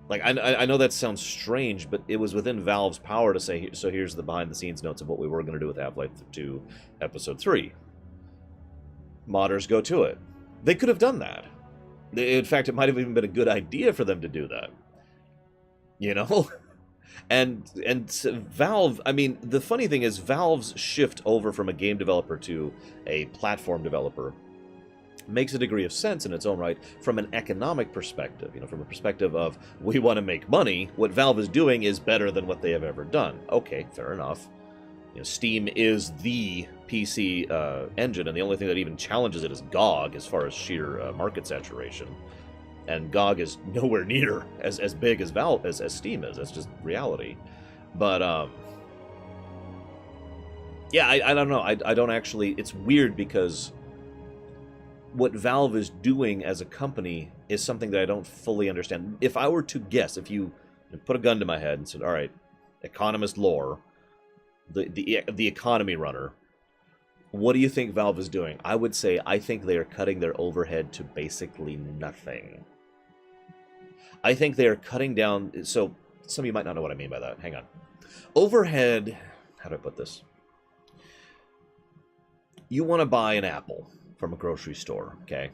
S1: Like, I know that sounds strange, but it was within Valve's power to say, so here's the behind-the-scenes notes of what we were going to do with Half-Life 2 Episode 3. Modders, go to it. They could have done that. In fact, it might have even been a good idea for them to do that. You know? And Valve, I mean, the funny thing is Valve's shift over from a game developer to a platform developer makes a degree of sense in its own right from an economic perspective. You know, from a perspective of, we want to make money, what Valve is doing is better than what they have ever done. Okay, fair enough. You know, Steam is the PC engine, and the only thing that even challenges it is GOG as far as sheer market saturation. And GOG is nowhere near as big as Valve as Steam is. That's just reality. But yeah, I don't know. I don't actually. It's weird because what Valve is doing as a company is something that I don't fully understand. If I were to guess, if you put a gun to my head and said, "All right, economist Lore, the economy runner, what do you think Valve is doing?" I would say I think they are cutting their overhead to basically nothing. I think they are cutting down... So, some of you might not know what I mean by that. Hang on. Overhead... How do I put this? You want to buy an apple from a grocery store, okay?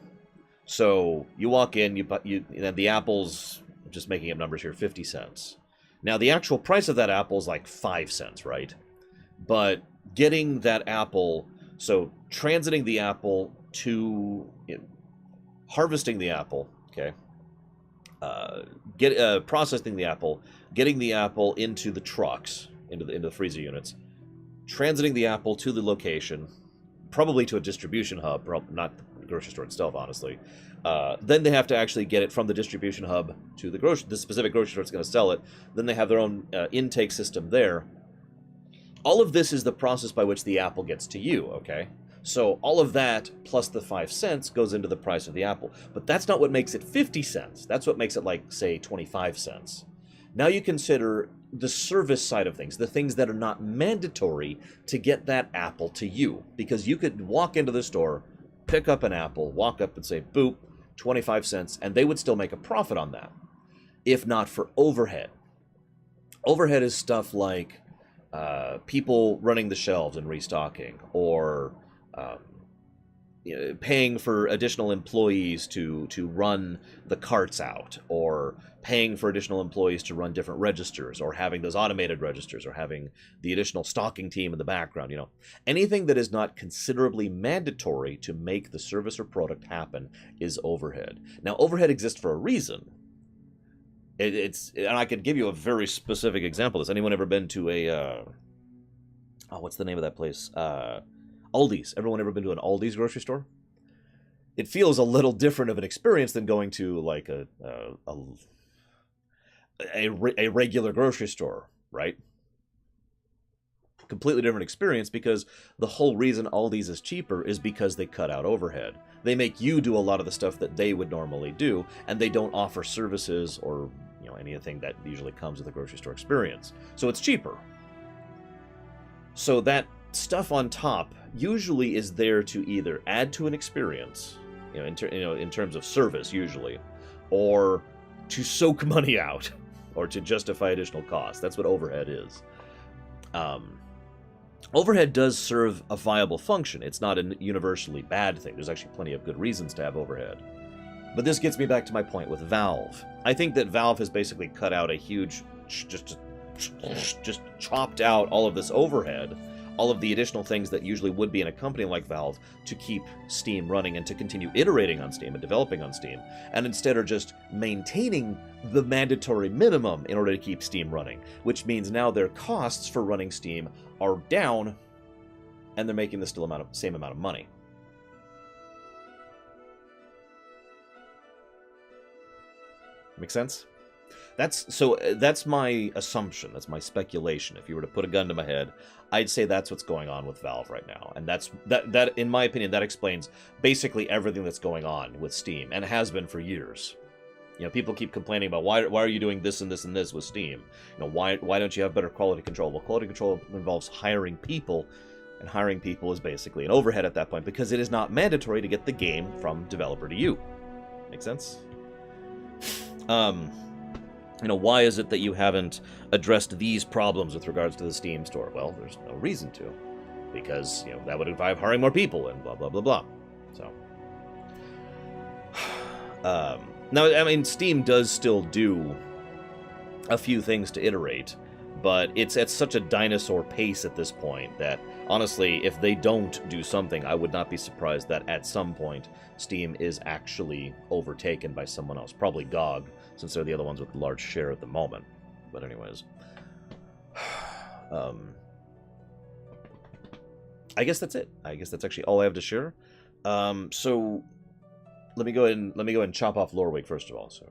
S1: So, you walk in, the apple's, just making up numbers here, 50 cents. Now, the actual price of that apple is like 5 cents, right? But getting that apple... So, transiting the apple to... harvesting the apple, okay? Processing the apple, getting the apple into the trucks, into the freezer units, transiting the apple to the location, probably to a distribution hub, not the grocery store itself, honestly. Then they have to actually get it from the distribution hub to the specific grocery store that's going to sell it. Then they have their own intake system there. All of this is the process by which the apple gets to you, okay? So all of that plus the 5 cents goes into the price of the apple. But that's not what makes it 50 cents. That's what makes it like, say, 25 cents. Now you consider the service side of things, the things that are not mandatory to get that apple to you. Because you could walk into the store, pick up an apple, walk up and say, boop, 25 cents, and they would still make a profit on that, if not for overhead. Overhead is stuff like people running the shelves and restocking, or paying for additional employees to run the carts out, or paying for additional employees to run different registers, or having those automated registers, or having the additional stocking team in the background. You know, anything that is not considerably mandatory to make the service or product happen is overhead. Now, overhead exists for a reason. And I could give you a very specific example. Has anyone ever been to a what's the name of that place? Aldi's. Everyone ever been to an Aldi's grocery store? It feels a little different of an experience than going to like a regular grocery store, right? Completely different experience, because the whole reason Aldi's is cheaper is because they cut out overhead. They make you do a lot of the stuff that they would normally do, and they don't offer services or anything that usually comes with a grocery store experience. So it's cheaper. So that stuff on top usually is there to either add to an experience, in terms of service usually, or to soak money out, or to justify additional costs. That's what overhead is. Overhead does serve a viable function. It's not a universally bad thing. There's actually plenty of good reasons to have overhead. But this gets me back to my point with Valve. I think that Valve has basically cut out a huge, just chopped out all of this overhead, all of the additional things that usually would be in a company like Valve to keep Steam running and to continue iterating on Steam and developing on Steam, and instead are just maintaining the mandatory minimum in order to keep Steam running, which means now their costs for running Steam are down, and they're making the same amount of money. Make sense? That's my assumption. That's my speculation. If you were to put a gun to my head, I'd say that's what's going on with Valve right now. And that in my opinion, that explains basically everything that's going on with Steam, and has been for years. People keep complaining about why are you doing this and this and this with Steam? Why don't you have better quality control? Well, quality control involves hiring people, and hiring people is basically an overhead at that point, because it is not mandatory to get the game from developer to you. Make sense? why is it that you haven't addressed these problems with regards to the Steam store? Well, there's no reason to, because, that would involve hiring more people and blah, blah, blah, blah. So, now, I mean, Steam does still do a few things to iterate, but it's at such a dinosaur pace at this point that, honestly, if they don't do something, I would not be surprised that at some point Steam is actually overtaken by someone else. Probably GOG, since they're the other ones with a large share at the moment. But anyways. I guess that's it. I guess that's actually all I have to share. So let me go ahead and chop off Loreweek first of all. So